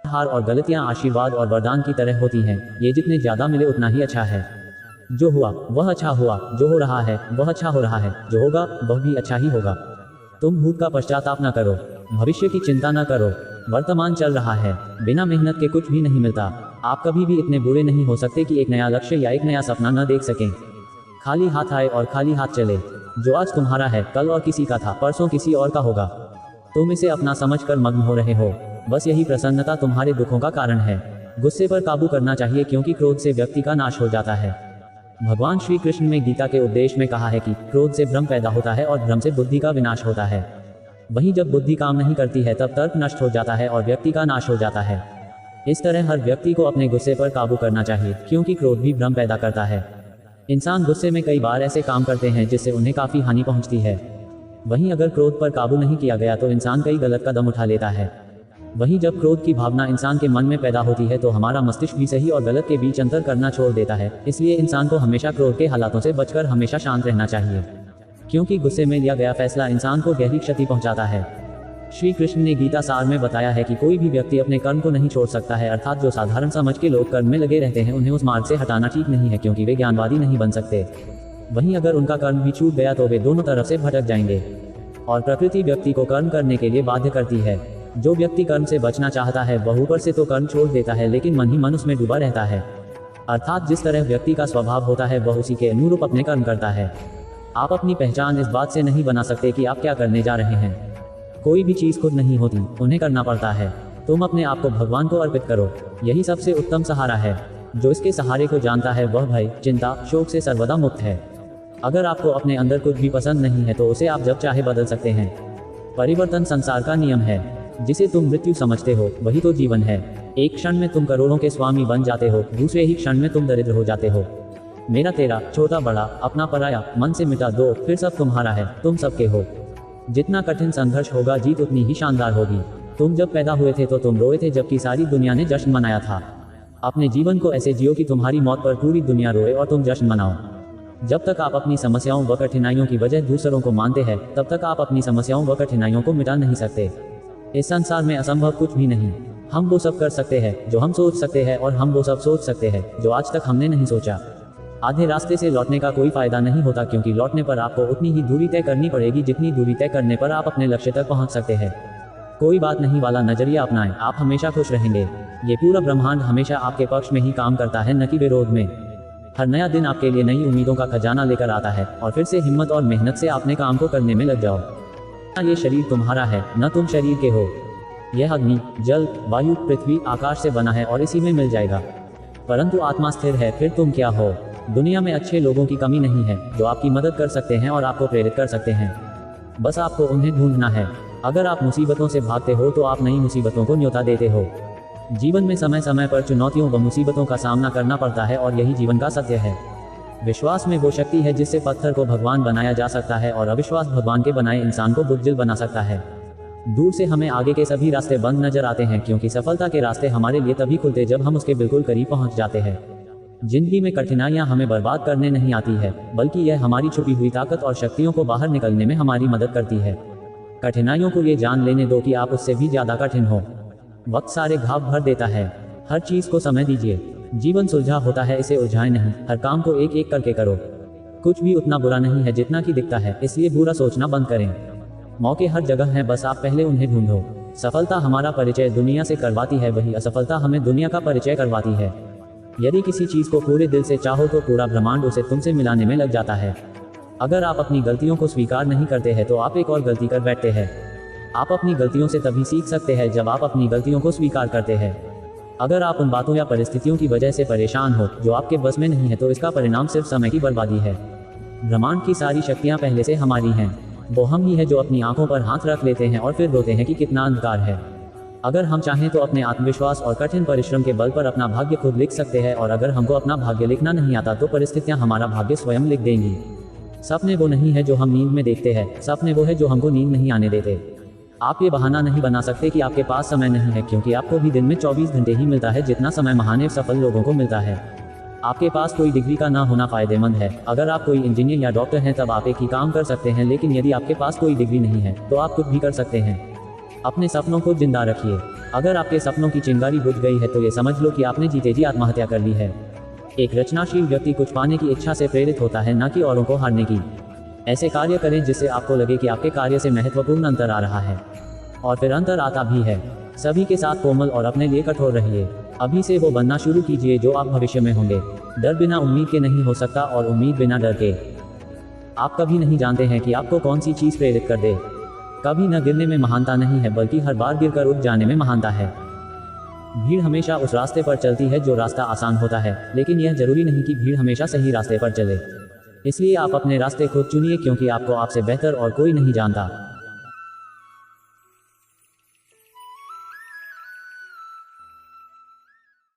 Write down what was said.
हार और गलतियां आशीर्वाद और वरदान की तरह होती हैं, ये जितने ज़्यादा मिले उतना ही अच्छा है। जो हुआ वह अच्छा हुआ, जो हो रहा है वह अच्छा हो रहा है, जो होगा वह भी अच्छा ही होगा। तुम भूत का पश्चाताप न करो, भविष्य की चिंता न करो। वर्तमान चल रहा है, बिना मेहनत के कुछ भी नहीं मिलता। आप कभी भी इतने बुरे नहीं हो सकते कि एक नया लक्ष्य या एक नया सपना न देख सकें। खाली हाथ आए और खाली हाथ चले। जो आज तुम्हारा है कल और किसी का था, परसों किसी और का होगा। तुम इसे अपना समझकर मग्न हो रहे हो, बस यही प्रसन्नता तुम्हारे दुखों का कारण है। गुस्से पर काबू करना चाहिए, क्योंकि क्रोध से व्यक्ति का नाश हो जाता है। भगवान श्री कृष्ण ने गीता के उपदेश में कहा है कि क्रोध से भ्रम पैदा होता है और भ्रम से बुद्धि का विनाश होता है। वहीं जब बुद्धि काम नहीं करती है तब तर्क नष्ट हो जाता है और व्यक्ति का नाश हो जाता है। इस तरह हर व्यक्ति को अपने गुस्से पर काबू करना चाहिए, क्योंकि क्रोध भी भ्रम पैदा करता है। इंसान गुस्से में कई बार ऐसे काम करते हैं जिससे उन्हें काफ़ी हानि पहुंचती है। वहीं अगर क्रोध पर काबू नहीं किया गया तो इंसान कई गलत कदम उठा लेता है। वहीं जब क्रोध की भावना इंसान के मन में पैदा होती है तो हमारा मस्तिष्क भी सही और गलत के बीच अंतर करना छोड़ देता है। इसलिए इंसान को हमेशा क्रोध के हालातों से बचकर हमेशा शांत रहना चाहिए, क्योंकि गुस्से में लिया गया फैसला इंसान को गहरी क्षति पहुंचाता है। श्री कृष्ण ने गीता सार में बताया है कि कोई भी व्यक्ति अपने कर्म को नहीं छोड़ सकता है, अर्थात जो साधारण समझ के लोग कर्म में लगे रहते हैं उन्हें उस मार्ग से हटाना ठीक नहीं है, क्योंकि वे ज्ञानवादी नहीं बन सकते। वहीं अगर उनका कर्म भी छूट गया तो वे दोनों तरफ से भटक जाएंगे, और प्रकृति व्यक्ति को कर्म करने के लिए बाध्य करती है। जो व्यक्ति कर्म से बचना चाहता है वह ऊपर से तो कर्म छोड़ देता है, लेकिन मन ही मन उसमें डूबा रहता है। अर्थात जिस तरह व्यक्ति का स्वभाव होता है वह उसी के अनुरूप अपने कर्म करता है। आप अपनी पहचान इस बात से नहीं बना सकते कि आप क्या करने जा रहे हैं। कोई भी चीज़ खुद नहीं होती, उन्हें करना पड़ता है। तुम अपने आप को भगवान को अर्पित करो, यही सबसे उत्तम सहारा है। जो इसके सहारे को जानता है वह भय, चिंता, शोक से सर्वदा मुक्त है। अगर आपको अपने अंदर कुछ भी पसंद नहीं है तो उसे आप जब चाहे बदल सकते हैं। परिवर्तन संसार का नियम है। जिसे तुम मृत्यु समझते हो वही तो जीवन है। एक क्षण में तुम करोड़ों के स्वामी बन जाते हो, दूसरे ही क्षण में तुम दरिद्र हो जाते हो। मेरा तेरा, छोटा बड़ा, अपना पराया, मन से मिटा दो, फिर सब तुम्हारा है, तुम सबके हो। जितना कठिन संघर्ष होगा जीत उतनी ही शानदार होगी। तुम जब पैदा हुए थे तो तुम रोए थे, जबकि सारी दुनिया ने जश्न मनाया था। अपने जीवन को ऐसे जियो कि तुम्हारी मौत पर पूरी दुनिया रोए और तुम जश्न मनाओ। जब तक आप अपनी समस्याओं व कठिनाइयों की वजह दूसरों को मानते हैं तब तक आप अपनी समस्याओं व कठिनाइयों को मिटा नहीं सकते। इस संसार में असंभव कुछ भी नहीं। हम वो सब कर सकते हैं जो हम सोच सकते हैं, और हम वो सब सोच सकते हैं जो आज तक हमने नहीं सोचा। आधे रास्ते से लौटने का कोई फायदा नहीं होता, क्योंकि लौटने पर आपको उतनी ही दूरी तय करनी पड़ेगी जितनी दूरी तय करने पर आप अपने लक्ष्य तक पहुंच सकते हैं। कोई बात नहीं वाला नजरिया अपनाएं, आप हमेशा खुश रहेंगे। ये पूरा ब्रह्मांड हमेशा आपके पक्ष में ही काम करता है, न कि विरोध में। हर नया दिन आपके लिए नई उम्मीदों का खजाना लेकर आता है, और फिर से हिम्मत और मेहनत से अपने काम को करने में लग जाओ। ये शरीर तुम्हारा है, न तुम शरीर के हो। यह अग्नि, जल, वायु, पृथ्वी, आकाश से बना है और इसी में मिल जाएगा। परंतु आत्मा स्थिर है, फिर तुम क्या हो। दुनिया में अच्छे लोगों की कमी नहीं है जो आपकी मदद कर सकते हैं और आपको प्रेरित कर सकते हैं। बस आपको उन्हें ढूंढना है। अगर आप मुसीबतों से भागते हो तो आप नई मुसीबतों को न्योता देते हो। जीवन में समय समय पर चुनौतियों व मुसीबतों का सामना करना पड़ता है, और यही जीवन का सत्य है। विश्वास में वो शक्ति है जिससे पत्थर को भगवान बनाया जा सकता है, और अविश्वास भगवान के बनाए इंसान को बुज़दिल बना सकता है। दूर से हमें आगे के सभी रास्ते बंद नजर आते हैं, क्योंकि सफलता के रास्ते हमारे लिए तभी खुलते जब हम उसके बिल्कुल करीब पहुंच जाते हैं। जिंदगी में कठिनाइयां हमें बर्बाद करने नहीं आती है, बल्कि यह हमारी छुपी हुई ताकत और शक्तियों को बाहर निकलने में हमारी मदद करती है। कठिनाइयों को ये जान लेने दो कि आप उससे भी ज्यादा कठिन हो। वक्त सारे घाव भर देता है, हर चीज को समय दीजिए। जीवन सुलझा होता है, इसे उलझाए नहीं। हर काम को एक एक करके करो। कुछ भी उतना बुरा नहीं है जितना कि दिखता है, इसलिए बुरा सोचना बंद करें। मौके हर जगह हैं, बस आप पहले उन्हें ढूंढो। सफलता हमारा परिचय दुनिया से करवाती है, वही असफलता हमें दुनिया का परिचय करवाती है। यदि किसी चीज को पूरे दिल से चाहो तो पूरा ब्रह्मांड उसे तुमसे मिलाने में लग जाता है। अगर आप अपनी गलतियों को स्वीकार नहीं करते हैं तो आप एक और गलती कर बैठते हैं। आप अपनी गलतियों से तभी सीख सकते हैं जब आप अपनी गलतियों को स्वीकार करते हैं। अगर आप उन बातों या परिस्थितियों की वजह से परेशान हो जो आपके बस में नहीं है तो इसका परिणाम सिर्फ समय की बर्बादी है। ब्रह्मांड की सारी शक्तियां पहले से हमारी हैं। वो हम ही है जो अपनी आंखों पर हाथ रख लेते हैं और फिर रोते हैं कि कितना अंधकार है। अगर हम चाहें तो अपने आत्मविश्वास और कठिन परिश्रम के बल पर अपना भाग्य खुद लिख सकते हैं, और अगर हमको अपना भाग्य लिखना नहीं आता तो परिस्थितियां हमारा भाग्य स्वयं लिख देंगी। सपने वो नहीं है जो हम नींद में देखते हैं, सपने वो है जो हमको नींद नहीं आने देते। आप ये बहाना नहीं बना सकते कि आपके पास समय नहीं है, क्योंकि आपको भी दिन में 24 घंटे ही मिलता है जितना समय महान सफल लोगों को मिलता है। आपके पास कोई डिग्री का ना होना फायदेमंद है। अगर आप कोई इंजीनियर या डॉक्टर हैं तब आप एक ही काम कर सकते हैं, लेकिन यदि आपके पास कोई डिग्री नहीं है तो आप कुछ भी कर सकते हैं। अपने सपनों को जिंदा रखिए। अगर आपके सपनों की चिंगारी बुझ गई है तो ये समझ लो कि आपने जीते जी आत्महत्या कर ली है। एक रचनाशील व्यक्ति कुछ पाने की इच्छा से प्रेरित होता है, न कि औरों को हारने की। ऐसे कार्य करें जिससे आपको लगे कि आपके कार्य से महत्वपूर्ण अंतर आ रहा है, और फिर अंतर आता भी है। सभी के साथ कोमल और अपने लिए कठोर रहिए। अभी से वो बनना शुरू कीजिए जो आप भविष्य में होंगे। डर बिना उम्मीद के नहीं हो सकता और उम्मीद बिना डर के। आप कभी नहीं जानते हैं कि आपको कौन सी चीज़ प्रेरित कर दे। कभी न गिरने में महानता नहीं है, बल्कि हर बार गिरकर उठ जाने में महानता है। भीड़ हमेशा उस रास्ते पर चलती है जो रास्ता आसान होता है, लेकिन यह जरूरी नहीं कि भीड़ हमेशा सही रास्ते पर चले। इसलिए आप अपने रास्ते खुद चुनिए, क्योंकि आपको आपसे बेहतर और कोई नहीं जानता।